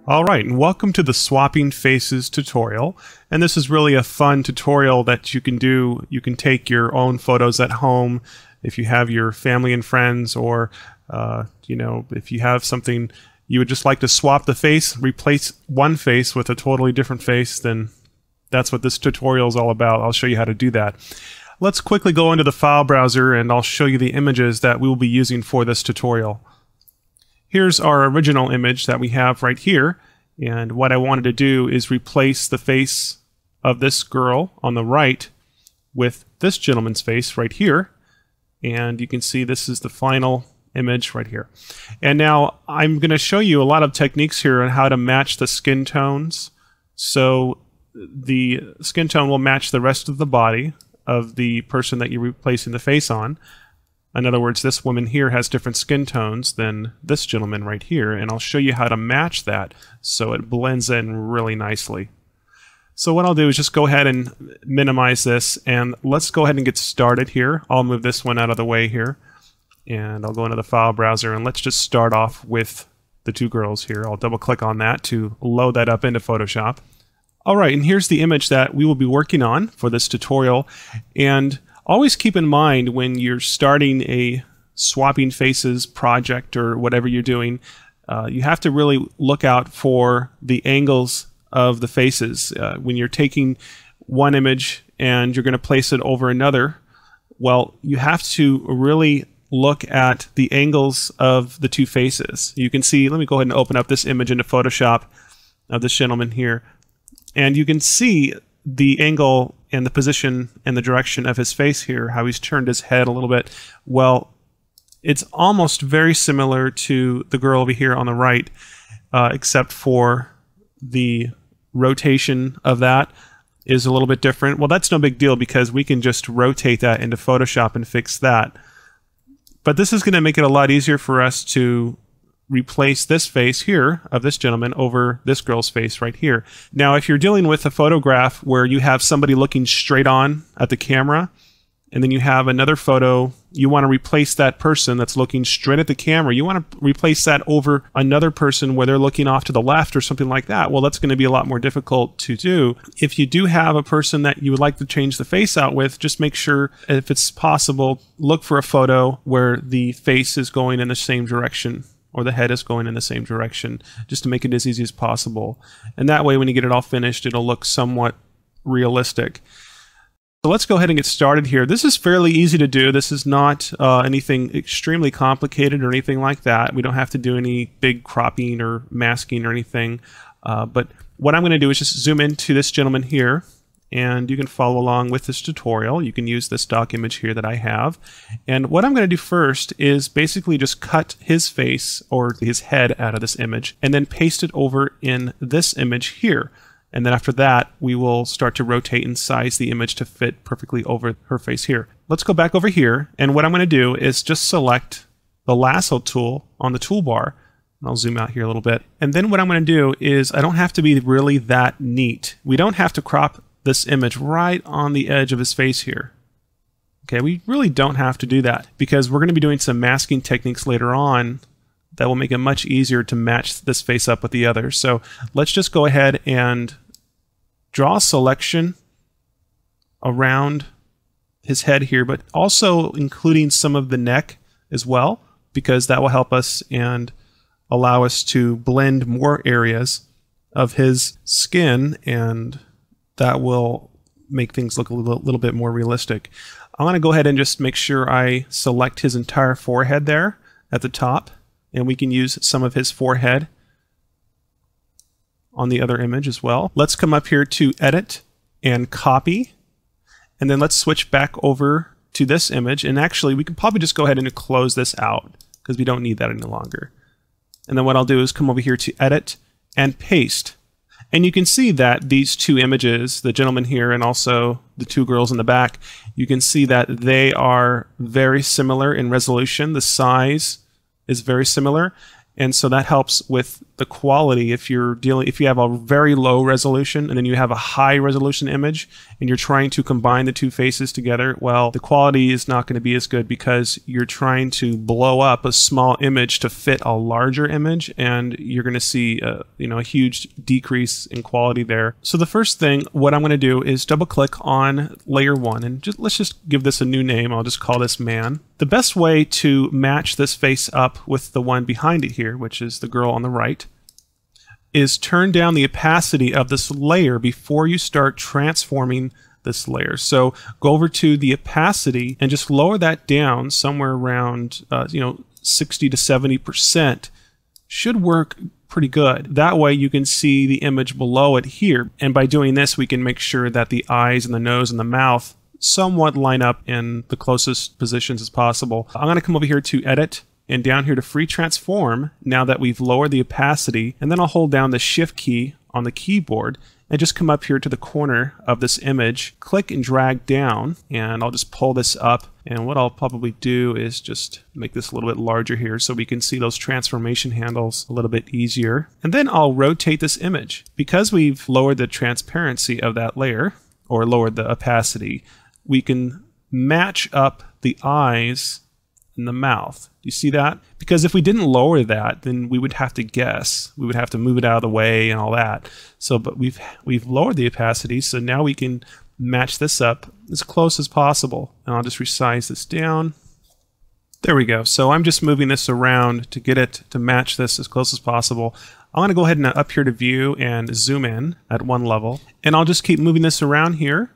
Alright, and welcome to the Swapping Faces tutorial. And this is really a fun tutorial that you can do. You can take your own photos at home if you have your family and friends, or if you have something you would just like to swap the face, replace one face with a totally different face, then that's what this tutorial is all about. I'll show you how to do that. Let's quickly go into the file browser and I'll show you the images that we will be using for this tutorial. Here's our original image that we have right here, and what I wanted to do is replace the face of this girl on the right with this gentleman's face right here, and you can see this is the final image right here. And now I'm going to show you a lot of techniques here on how to match the skin tones, so the skin tone will match the rest of the body of the person that you're replacing the face on. In other words, this woman here has different skin tones than this gentleman right here, and I'll show you how to match that so it blends in really nicely. So what I'll do is just go ahead and minimize this, and let's go ahead and get started here. I'll move this one out of the way here, and I'll go into the file browser, and let's just start off with the two girls here. I'll double click on that to load that up into Photoshop. Alright, and here's the image that we will be working on for this tutorial, and always keep in mind when you're starting a swapping faces project or whatever you're doing, you have to really look out for the angles of the faces. When you're taking one image and you're going to place it over another, well, you have to really look at the angles of the two faces. You can see, let me go ahead and open up this image into Photoshop of this gentleman here, and you can see the angle and the position and the direction of his face here, how he's turned his head a little bit. Well, it's almost very similar to the girl over here on the right, except for the rotation of that is a little bit different. Well, that's no big deal because we can just rotate that into Photoshop and fix that. But this is going to make it a lot easier for us to replace this face here of this gentleman over this girl's face right here. Now, if you're dealing with a photograph where you have somebody looking straight on at the camera, and then you have another photo, you want to replace that person that's looking straight at the camera, you want to replace that over another person where they're looking off to the left or something like that. Well, that's going to be a lot more difficult to do. If you do have a person that you would like to change the face out with, just make sure, if it's possible, look for a photo where the face is going in the same direction, or the head is going in the same direction, just to make it as easy as possible. And that way, when you get it all finished, it'll look somewhat realistic. So let's go ahead and get started here. This is fairly easy to do. This is not anything extremely complicated or anything like that. We don't have to do any big cropping or masking or anything. But what I'm going to do is just zoom into this gentleman here, and you can follow along with this tutorial. You can use this stock image here that I have. And what I'm going to do first is basically just cut his face or his head out of this image and then paste it over in this image here. And then after that, we will start to rotate and size the image to fit perfectly over her face here. Let's go back over here, and what I'm going to do is just select the lasso tool on the toolbar. I'll zoom out here a little bit. And then what I'm going to do is, I don't have to be really that neat. We don't have to crop this image right on the edge of his face here. Okay, we really don't have to do that because we're going to be doing some masking techniques later on that will make it much easier to match this face up with the other. So let's just go ahead and draw a selection around his head here, but also including some of the neck as well, because that will help us and allow us to blend more areas of his skin, and that will make things look a little bit more realistic. I'm going to go ahead and just make sure I select his entire forehead there at the top, and we can use some of his forehead on the other image as well. Let's come up here to Edit and Copy, and then let's switch back over to this image, and actually we can probably just go ahead and close this out because we don't need that any longer. And then what I'll do is come over here to Edit and Paste. And you can see that these two images, the gentleman here and also the two girls in the back, you can see that they are very similar in resolution. The size is very similar. And so that helps with the quality if you have a very low resolution and then you have a high resolution image and you're trying to combine the two faces together, well, the quality is not going to be as good because you're trying to blow up a small image to fit a larger image, and you're going to see a huge decrease in quality there. So the first thing, what I'm going to do is double click on layer 1, and let's just give this a new name. I'll just call this man. The best way to match this face up with the one behind it here, which is the girl on the right, is turn down the opacity of this layer before you start transforming this layer. So go over to the opacity and just lower that down somewhere around 60 to 70%. Should work pretty good. That way you can see the image below it here. And by doing this, we can make sure that the eyes and the nose and the mouth somewhat line up in the closest positions as possible. I'm going to come over here to Edit and down here to Free Transform now that we've lowered the opacity, and then I'll hold down the Shift key on the keyboard and just come up here to the corner of this image, click and drag down, and I'll just pull this up. And what I'll probably do is just make this a little bit larger here so we can see those transformation handles a little bit easier. And then I'll rotate this image. Because we've lowered the transparency of that layer, or lowered the opacity, we can match up the eyes and the mouth. You see that? Because if we didn't lower that, then we would have to guess. We would have to move it out of the way and all that. So, but we've lowered the opacity, so now we can match this up as close as possible. And I'll just resize this down. There we go. So I'm just moving this around to get it to match this as close as possible. I'm going to go ahead and up here to View and zoom in at one level. And I'll just keep moving this around here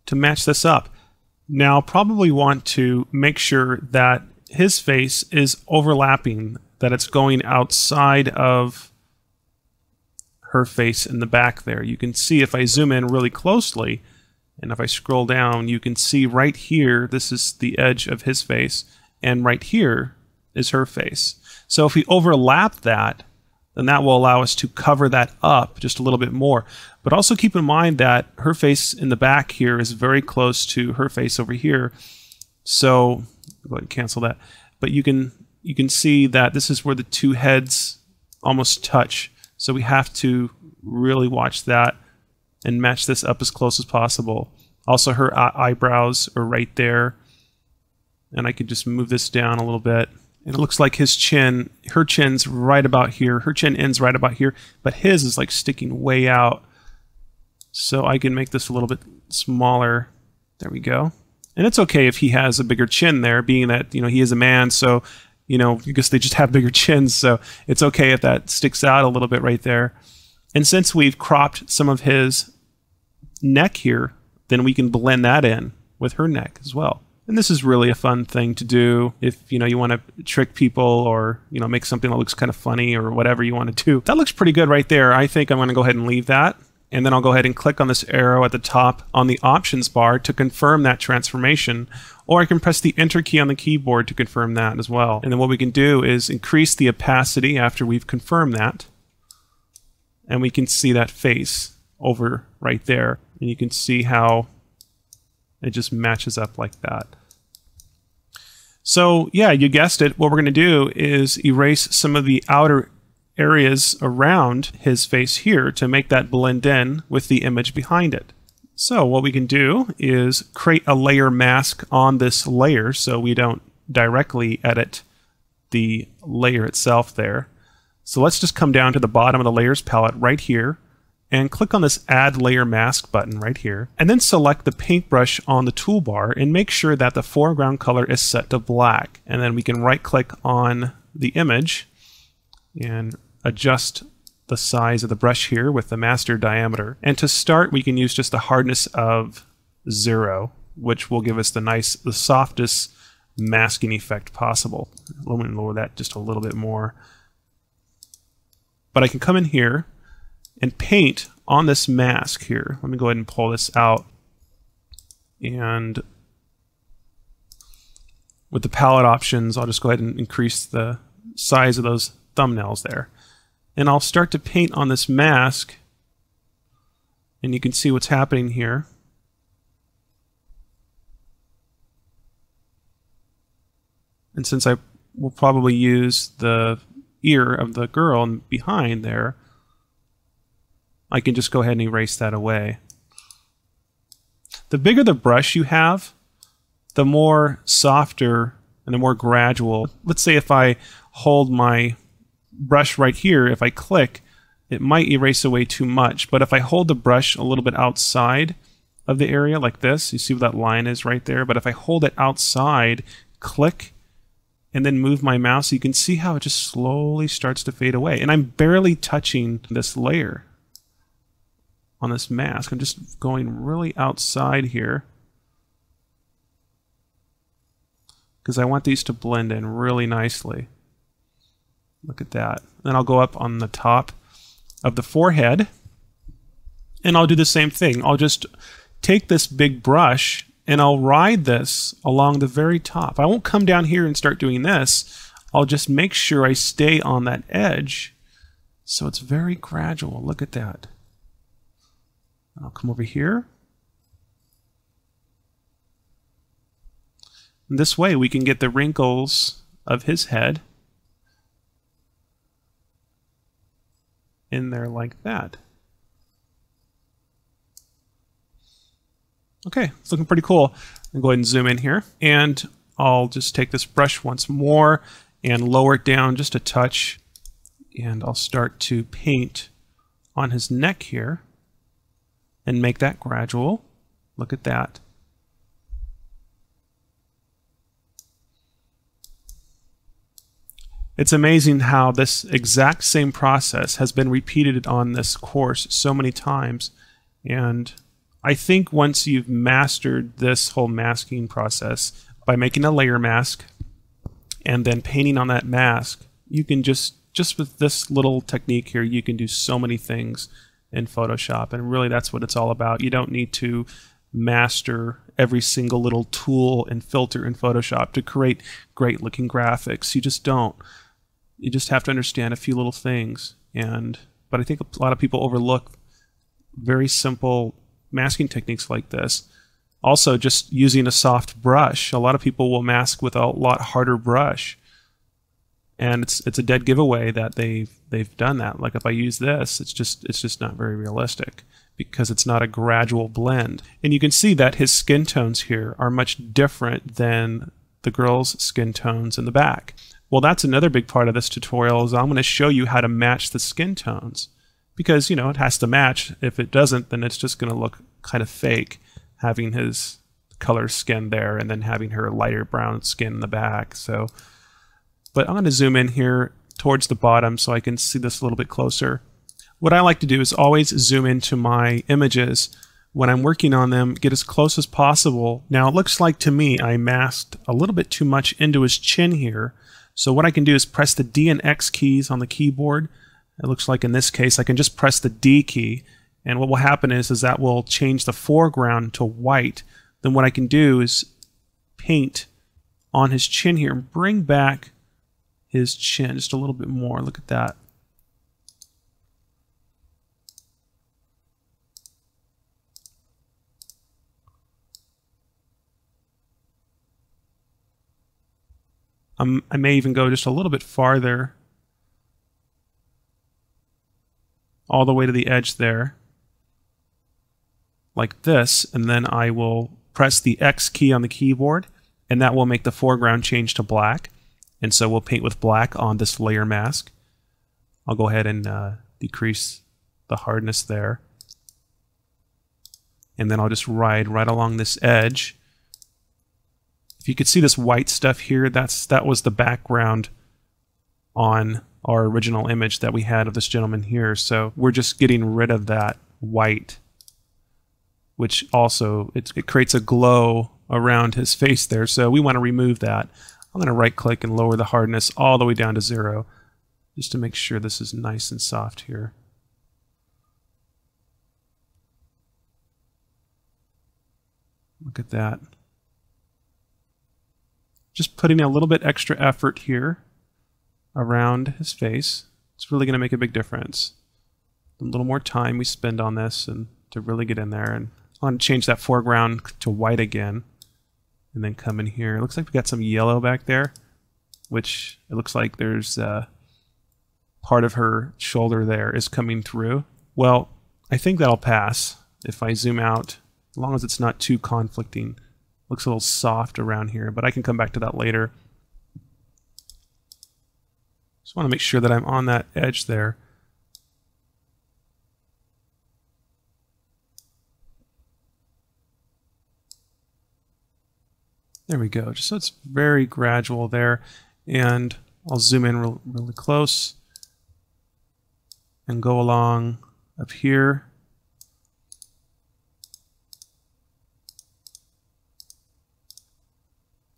to match this up. Now, I'll probably want to make sure that his face is overlapping, that it's going outside of her face in the back there. You can see if I zoom in really closely, and if I scroll down, you can see right here, this is the edge of his face, and right here is her face. So if we overlap that, then that will allow us to cover that up just a little bit more. But also keep in mind that her face in the back here is very close to her face over here. So go ahead and cancel that. But you can see that this is where the two heads almost touch. So we have to really watch that and match this up as close as possible. Also, her eyebrows are right there. And I could just move this down a little bit. And it looks like his chin, her chin's right about here. Her chin ends right about here, but his is like sticking way out. So I can make this a little bit smaller. There we go. And it's okay if he has a bigger chin there, being that, he is a man, so, I guess they just have bigger chins, so it's okay if that sticks out a little bit right there. And since we've cropped some of his neck here, then we can blend that in with her neck as well. And this is really a fun thing to do if you want to trick people, or make something that looks kind of funny, or whatever you want to do. That looks pretty good right there. I think I'm going to go ahead and leave that. And then I'll go ahead and click on this arrow at the top on the options bar to confirm that transformation, or I can press the Enter key on the keyboard to confirm that as well. And then what we can do is increase the opacity after we've confirmed that, and we can see that face over right there, and you can see how it just matches up like that. So yeah, you guessed it, what we're going to do is erase some of the outer areas around his face here to make that blend in with the image behind it. So what we can do is create a layer mask on this layer so we don't directly edit the layer itself there. So let's just come down to the bottom of the layers palette right here and click on this Add Layer Mask button right here, and then select the paintbrush on the toolbar and make sure that the foreground color is set to black. And then we can right click on the image and adjust the size of the brush here with the master diameter. And to start, we can use just a hardness of 0, which will give us the softest masking effect possible. Let me lower that just a little bit more. But I can come in here and paint on this mask here. Let me go ahead and pull this out. And with the palette options, I'll just go ahead and increase the size of those thumbnails there. And I'll start to paint on this mask, and you can see what's happening here. And since I will probably use the ear of the girl and behind there, I can just go ahead and erase that away. The bigger the brush you have, the more softer and the more gradual. Let's say if I hold my brush right here, if I click, it might erase away too much. But if I hold the brush a little bit outside of the area like this, you see where that line is right there, but if I hold it outside, click, and then move my mouse, you can see how it just slowly starts to fade away. And I'm barely touching this layer on this mask. I'm just going really outside here because I want these to blend in really nicely. Look at that. Then I'll go up on the top of the forehead and I'll do the same thing. I'll just take this big brush and I'll ride this along the very top. I won't come down here and start doing this. I'll just make sure I stay on that edge so it's very gradual. Look at that. I'll come over here. And this way we can get the wrinkles of his head in there like that. Okay, it's looking pretty cool. I'll go ahead and zoom in here, and I'll just take this brush once more and lower it down just a touch, and I'll start to paint on his neck here and make that gradual. Look at that. It's amazing how this exact same process has been repeated on this course so many times, and I think once you've mastered this whole masking process by making a layer mask and then painting on that mask, you can just with this little technique here, you can do so many things in Photoshop, and really that's what it's all about. You don't need to master every single little tool and filter in Photoshop to create great looking graphics. You just don't. You just have to understand a few little things, but I think a lot of people overlook very simple masking techniques like this. Also, just using a soft brush. A lot of people will mask with a lot harder brush, and it's a dead giveaway that they've done that. Like if I use this, it's just not very realistic because it's not a gradual blend. And you can see that his skin tones here are much different than the girl's skin tones in the back. Well, that's another big part of this tutorial is I'm going to show you how to match the skin tones, because you know it has to match. If it doesn't, then it's just going to look kind of fake, having his color skin there and then having her lighter brown skin in the back. So, but I'm going to zoom in here towards the bottom so I can see this a little bit closer. What I like to do is always zoom into my images when I'm working on them, get as close as possible. Now it looks like to me I masked a little bit too much into his chin here. So what I can do is press the D and X keys on the keyboard. It looks like in this case I can just press the D key, and what will happen is that will change the foreground to white. Then what I can do is paint on his chin here and bring back his chin just a little bit more. Look at that. I may even go just a little bit farther, all the way to the edge there, like this, and then I will press the X key on the keyboard, and that will make the foreground change to black. And so we'll paint with black on this layer mask. I'll go ahead and decrease the hardness there, and then I'll just ride right along this edge. If you could see this white stuff here, that was the background on our original image that we had of this gentleman here. So we're just getting rid of that white, which also it creates a glow around his face there. So we want to remove that. I'm going to right click and lower the hardness all the way down to 0 just to make sure this is nice and soft here. Look at that. Just putting a little bit extra effort here around his face. It's really going to make a big difference. A little more time we spend on this and to really get in there. And I want to change that foreground to white again and then come in here. It looks like we got some yellow back there, which it looks like there's part of her shoulder there is coming through. Well, I think that'll pass if I zoom out, as long as it's not too conflicting. Looks a little soft around here, but I can come back to that later. Just want to make sure that I'm on that edge there. There we go, just so it's very gradual there. And I'll zoom in really close and go along up here.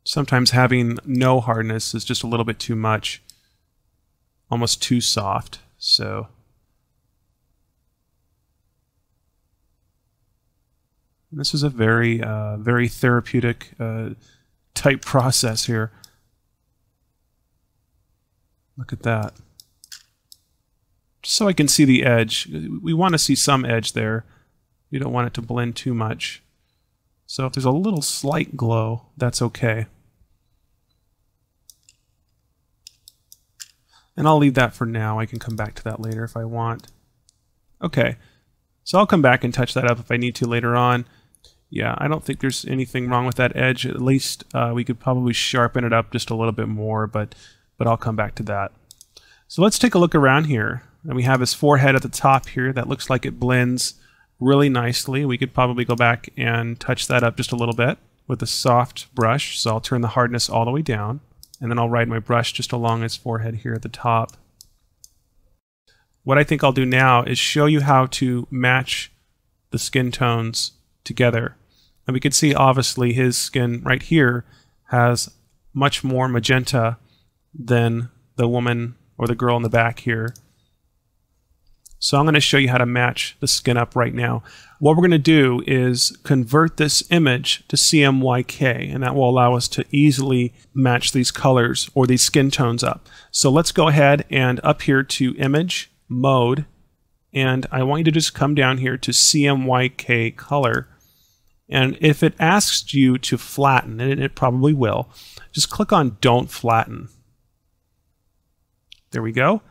Sometimes having no hardness is just a little bit too much, almost too soft. So this is a very, very therapeutic type process here. Look at that. Just so I can see the edge. We want to see some edge there. We don't want it to blend too much. So if there's a little slight glow, that's okay. And I'll leave that for now. I can come back to that later if I want. Okay, so I'll come back and touch that up if I need to later on. Yeah, I don't think there's anything wrong with that edge. At least we could probably sharpen it up just a little bit more, but I'll come back to that. So let's take a look around here. And we have his forehead at the top here. That looks like it blends really nicely. We could probably go back and touch that up just a little bit with a soft brush. So I'll turn the hardness all the way down. And then I'll ride my brush just along his forehead here at the top. What I think I'll do now is show you how to match the skin tones together. And we can see obviously his skin right here has much more magenta than the woman or the girl in the back here. So I'm going to show you how to match the skin up right now. What we're going to do is convert this image to CMYK, and that will allow us to easily match these colors or these skin tones up. So let's go ahead and up here to Image, Mode, and I want you to just come down here to CMYK Color. And if it asks you to flatten, and it probably will, just click on Don't Flatten. There we go.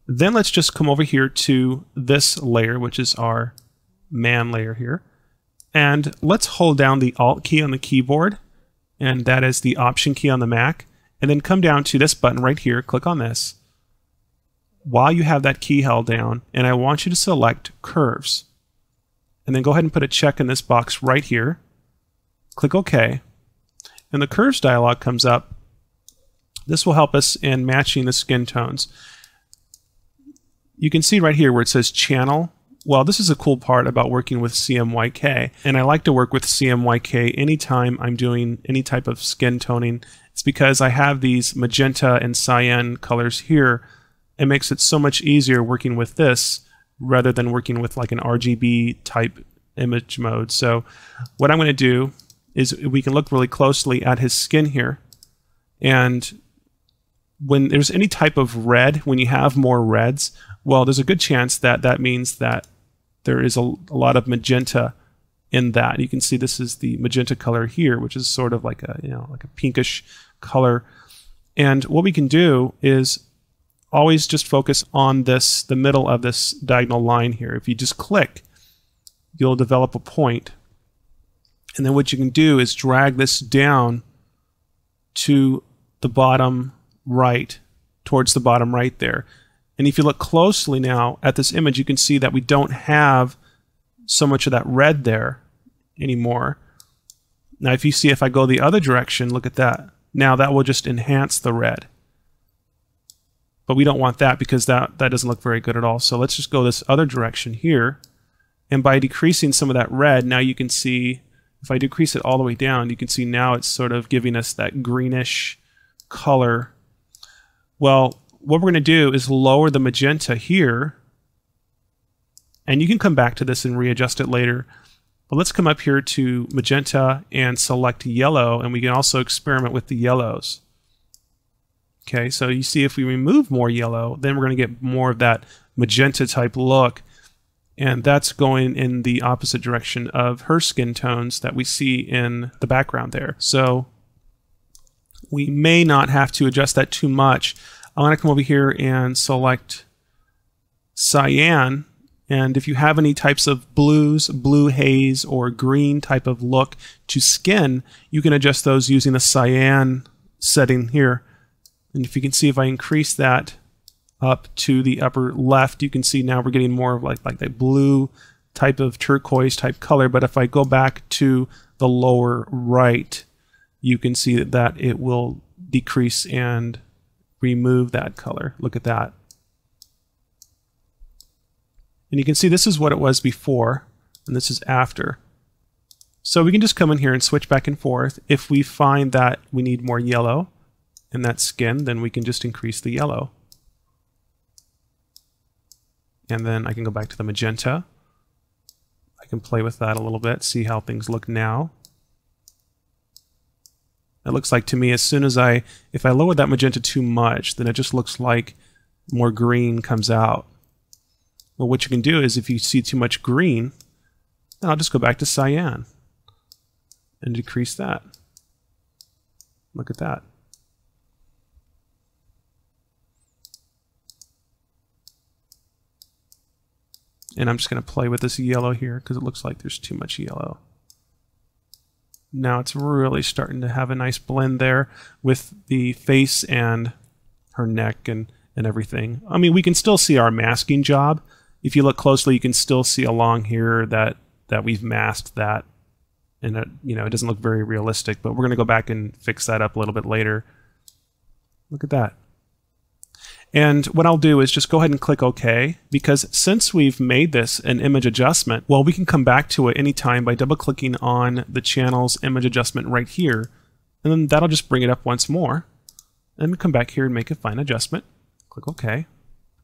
Then let's just come over here to this layer, which is our man layer here. And let's hold down the Alt key on the keyboard, and that is the Option key on the Mac. And then come down to this button right here, click on this. While you have that key held down, and I want you to select Curves. And then go ahead and put a check in this box right here. Click OK. And the Curves dialog comes up. This will help us in matching the skin tones. You can see right here where it says Channel. Well, this is a cool part about working with CMYK, and I like to work with CMYK anytime I'm doing any type of skin toning. It's because I have these magenta and cyan colors here. It makes it so much easier working with this rather than working with like an RGB type image mode. So what I'm going to do is we can look really closely at his skin here, and when there's any type of red, when you have more reds, well, there's a good chance that that means that there is a lot of magenta in that. You can see this is the magenta color here, which is sort of like a, like a pinkish color. And what we can do is always just focus on this, the middle of this diagonal line here. If you just click, you'll develop a point. And then what you can do is drag this down to the bottom right, towards the bottom right there. And if you look closely now at this image, you can see that we don't have so much of that red there anymore. Now if you see, if I go the other direction, look at that. Now that will just enhance the red. But we don't want that because that doesn't look very good at all. So let's just go this other direction here. And by decreasing some of that red, now you can see, if I decrease it all the way down, you can see now it's sort of giving us that greenish color. Well, what we're going to do is lower the magenta here, and you can come back to this and readjust it later. But let's come up here to magenta and select yellow, and we can also experiment with the yellows. Okay, so you see if we remove more yellow, then we're going to get more of that magenta type look, and that's going in the opposite direction of her skin tones that we see in the background there. So we may not have to adjust that too much. I'm going to come over here and select cyan. And if you have any types of blues, blue haze, or green type of look to skin, you can adjust those using the cyan setting here. And if you can see, if I increase that up to the upper left, you can see now we're getting more of like that blue type of turquoise type color. But if I go back to the lower right, you can see that it will decrease and remove that color. Look at that. And you can see this is what it was before, and this is after. So we can just come in here and switch back and forth. If we find that we need more yellow in that skin, then we can just increase the yellow. And then I can go back to the magenta. I can play with that a little bit, see how things look now. It looks like to me, as soon as if I lower that magenta too much, then it just looks like more green comes out. Well, what you can do is if you see too much green, then I'll just go back to cyan and decrease that. Look at that. And I'm just going to play with this yellow here because it looks like there's too much yellow. Now it's really starting to have a nice blend there with the face and her neck and everything. I mean, we can still see our masking job. If you look closely, you can still see along here that we've masked that, and it, it doesn't look very realistic. But we're going to go back and fix that up a little bit later. Look at that. And what I'll do is just go ahead and click OK, because since we've made this an image adjustment, well, we can come back to it anytime by double-clicking on the channel's image adjustment right here, and then that'll just bring it up once more. And we come back here and make a fine adjustment. Click OK.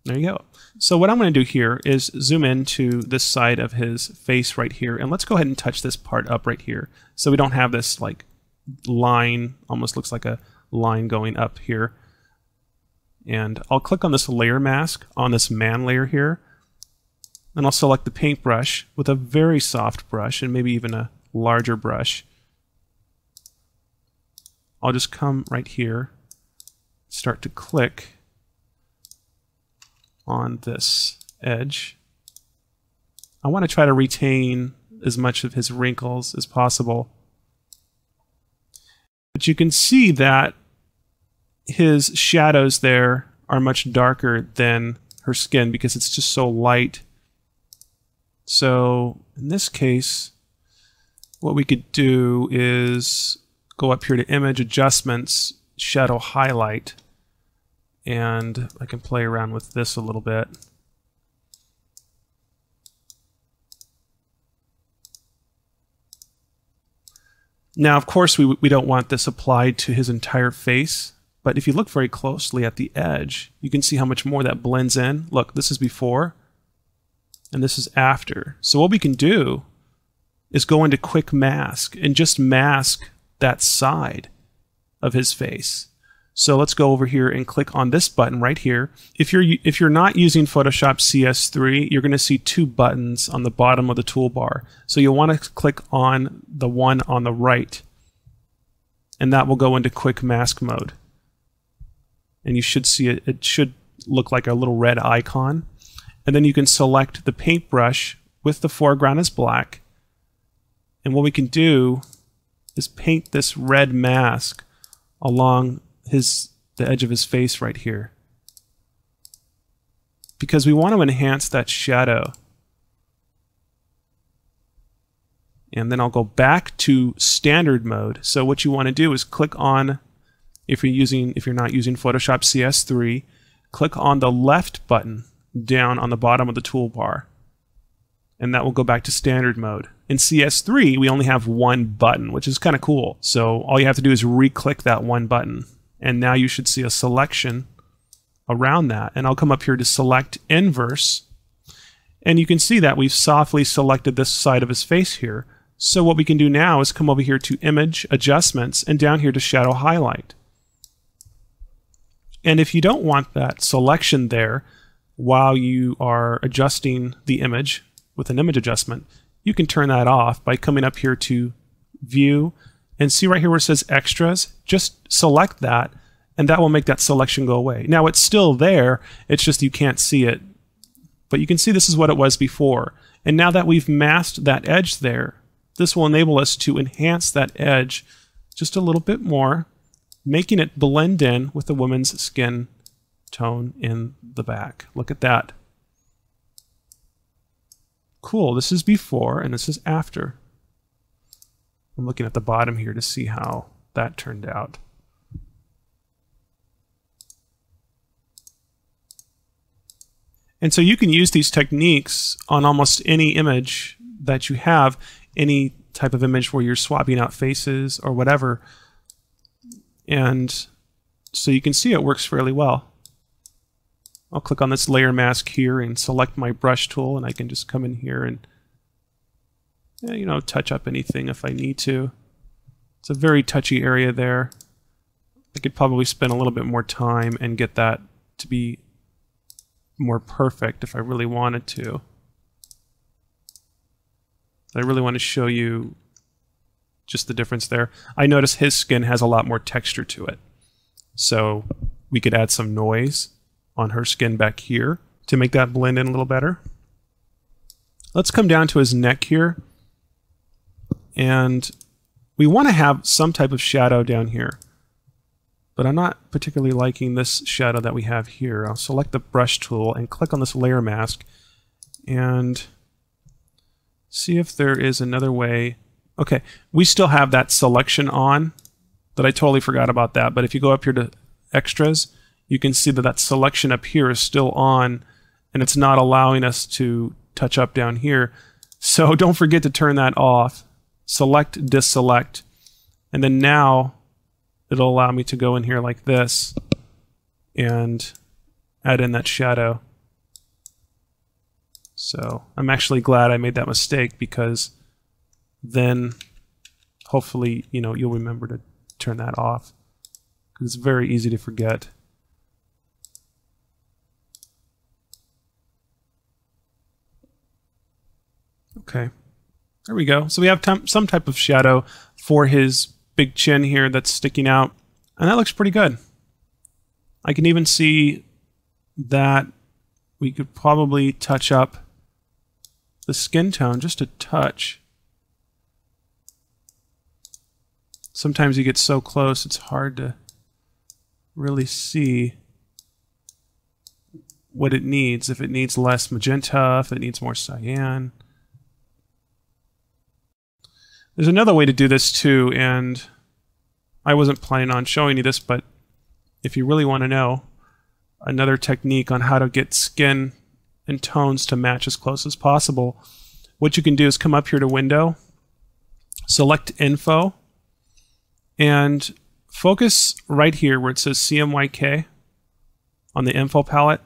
There you go. So what I'm going to do here is zoom into this side of his face right here, and let's go ahead and touch this part up right here, so we don't have this like line, almost looks like a line going up here. And I'll click on this layer mask on this man layer here, and I'll select the paintbrush with a very soft brush and maybe even a larger brush. I'll just come right here, start to click on this edge. I want to try to retain as much of his wrinkles as possible. But you can see that his shadows there are much darker than her skin because it's just so light. So in this case, what we could do is go up here to Image Adjustments, Shadow Highlight, and I can play around with this a little bit. Now, of course, we don't want this applied to his entire face, but if you look very closely at the edge, you can see how much more that blends in. Look, this is before, and this is after. So what we can do is go into Quick Mask and just mask that side of his face. So let's go over here and click on this button right here. If you're not using Photoshop CS3, you're going to see two buttons on the bottom of the toolbar. So you'll want to click on the one on the right, and that will go into Quick Mask mode. And you should see it. It should look like a little red icon. And then you can select the paintbrush with the foreground as black. And what we can do is paint this red mask along the edge of his face right here, because we want to enhance that shadow. And then I'll go back to standard mode. So what you want to do is click on, if you're not using Photoshop CS3, click on the left button down on the bottom of the toolbar, and that will go back to standard mode. In CS3, we only have one button, which is kind of cool. So all you have to do is re-click that one button, and now you should see a selection around that. And I'll come up here to select inverse, and you can see that we've softly selected this side of his face here. So what we can do now is come over here to Image Adjustments and down here to Shadow Highlight. And if you don't want that selection there while you are adjusting the image with an image adjustment, you can turn that off by coming up here to View, and see right here where it says Extras, just select that, and that will make that selection go away. Now it's still there, it's just you can't see it. But you can see this is what it was before. And now that we've masked that edge there, this will enable us to enhance that edge just a little bit more, making it blend in with the woman's skin tone in the back. Look at that. Cool, this is before and this is after. I'm looking at the bottom here to see how that turned out. And so you can use these techniques on almost any image that you have, any type of image where you're swapping out faces or whatever. And so you can see it works fairly well. I'll click on this layer mask here and select my brush tool, and I can just come in here and, you know, touch up anything if I need to. It's a very touchy area there. I could probably spend a little bit more time and get that to be more perfect if I really wanted to. I really want to show you just the difference there. I notice his skin has a lot more texture to it. So we could add some noise on her skin back here to make that blend in a little better. Let's come down to his neck here. And we want to have some type of shadow down here. But I'm not particularly liking this shadow that we have here. I'll select the brush tool and click on this layer mask and see if there is another way. Okay, we still have that selection on, that I totally forgot about that. But if you go up here to extras, you can see that that selection up here is still on, and it's not allowing us to touch up down here. So don't forget to turn that off. Select, deselect, and then now it'll allow me to go in here like this and add in that shadow. So I'm actually glad I made that mistake, because then hopefully, you know, you'll remember to turn that off, because it's very easy to forget. Okay, there we go. So we have some type of shadow for his big chin here that's sticking out, and that looks pretty good. I can even see that we could probably touch up the skin tone just a touch. Sometimes you get so close it's hard to really see what it needs. If it needs less magenta, if it needs more cyan. There's another way to do this too, and I wasn't planning on showing you this, but if you really want to know another technique on how to get skin and tones to match as close as possible, what you can do is come up here to Window, select Info, and focus right here where it says CMYK on the Info palette.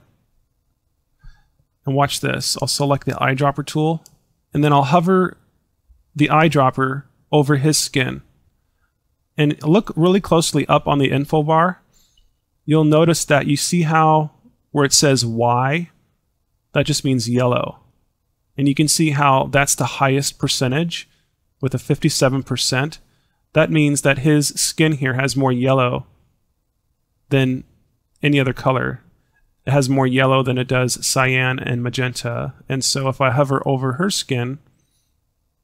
And watch this. I'll select the Eyedropper tool, and then I'll hover the eyedropper over his skin. And look really closely up on the info bar. You'll notice that you see how where it says Y, that just means yellow. And you can see how that's the highest percentage with a 57%. That means that his skin here has more yellow than any other color. It has more yellow than it does cyan and magenta. And so if I hover over her skin,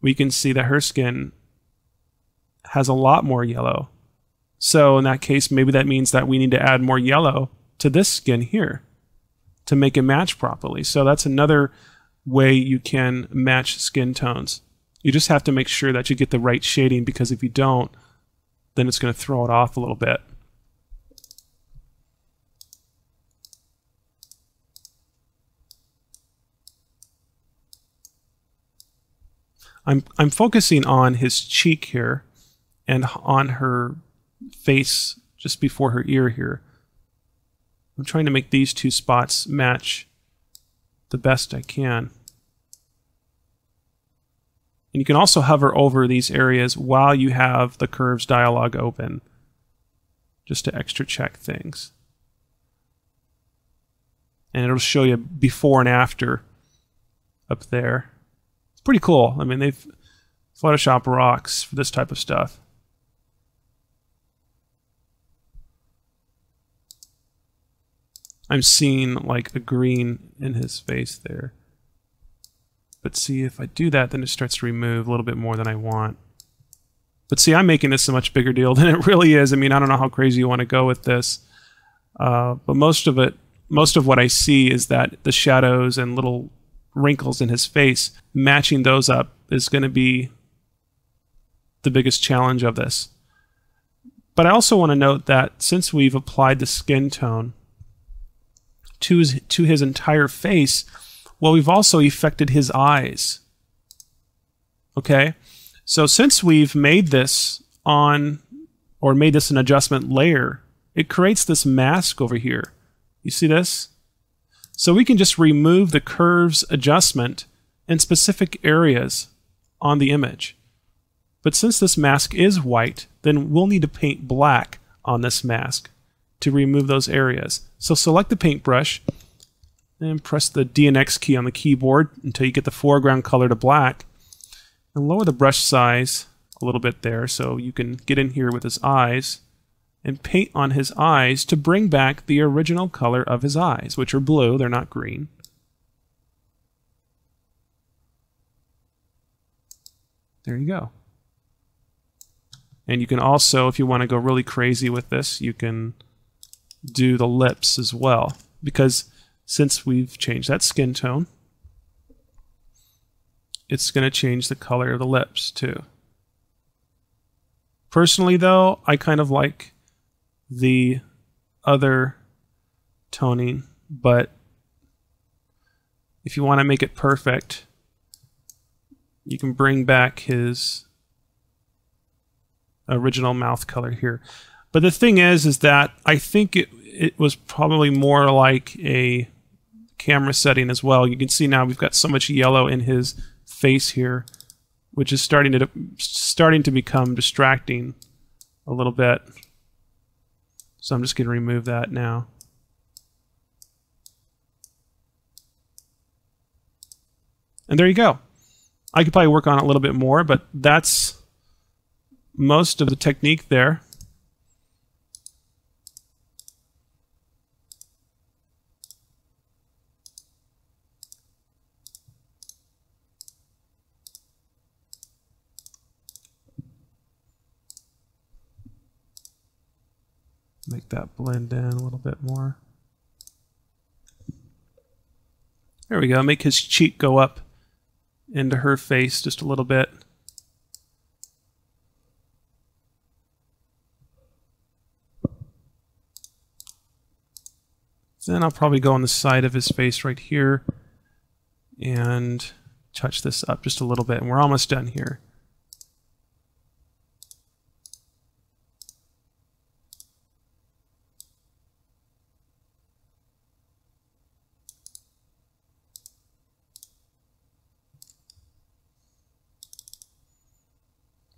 we can see that her skin has a lot more yellow. So in that case, maybe that means that we need to add more yellow to this skin here to make it match properly. So that's another way you can match skin tones. You just have to make sure that you get the right shading, because if you don't, then it's going to throw it off a little bit. I'm focusing on his cheek here and on her face just before her ear here. I'm trying to make these two spots match the best I can. And you can also hover over these areas while you have the curves dialog open, just to extra check things. And it'll show you before and after up there. It's pretty cool. I mean, Photoshop rocks for this type of stuff. I'm seeing like a green in his face there. But see, if I do that, then it starts to remove a little bit more than I want. But see, I'm making this a much bigger deal than it really is. I mean, I don't know how crazy you want to go with this. But most of what I see is that the shadows and little wrinkles in his face, matching those up is going to be the biggest challenge of this. But I also want to note that since we've applied the skin tone to his entire face, well, we've also affected his eyes. Okay? So since we've made this an adjustment layer, it creates this mask over here. You see this? So we can just remove the curves adjustment in specific areas on the image. But since this mask is white, then we'll need to paint black on this mask to remove those areas. So select the paintbrush and press the D and X key on the keyboard until you get the foreground color to black. And lower the brush size a little bit there so you can get in here with his eyes and paint on his eyes to bring back the original color of his eyes, which are blue, they're not green. There you go. And you can also, if you want to go really crazy with this, you can do the lips as well. Because since we've changed that skin tone, it's going to change the color of the lips too. Personally though, I kind of like the other toning, but if you want to make it perfect, you can bring back his original mouth color here. But the thing is that I think it was probably more like a camera setting as well. You can see now we've got so much yellow in his face here, which is starting to become distracting a little bit. So I'm just going to remove that now. And there you go. I could probably work on it a little bit more, but that's most of the technique there. Make that blend in a little bit more. There we go. Make his cheek go up into her face just a little bit. Then I'll probably go on the side of his face right here and touch this up just a little bit, and we're almost done here.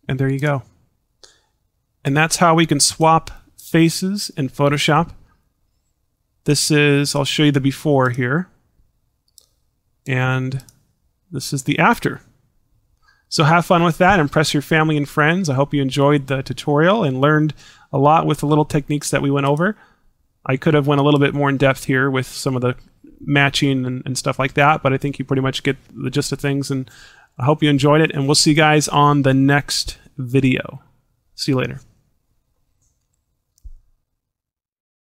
And there you go. And that's how we can swap faces in Photoshop. This is, I'll show you the before here. And this is the after. So have fun with that. Impress your family and friends. I hope you enjoyed the tutorial and learned a lot with the little techniques that we went over. I could have went a little bit more in depth here with some of the matching and stuff like that, but I think you pretty much get the gist of things, and I hope you enjoyed it, and we'll see you guys on the next video. See you later.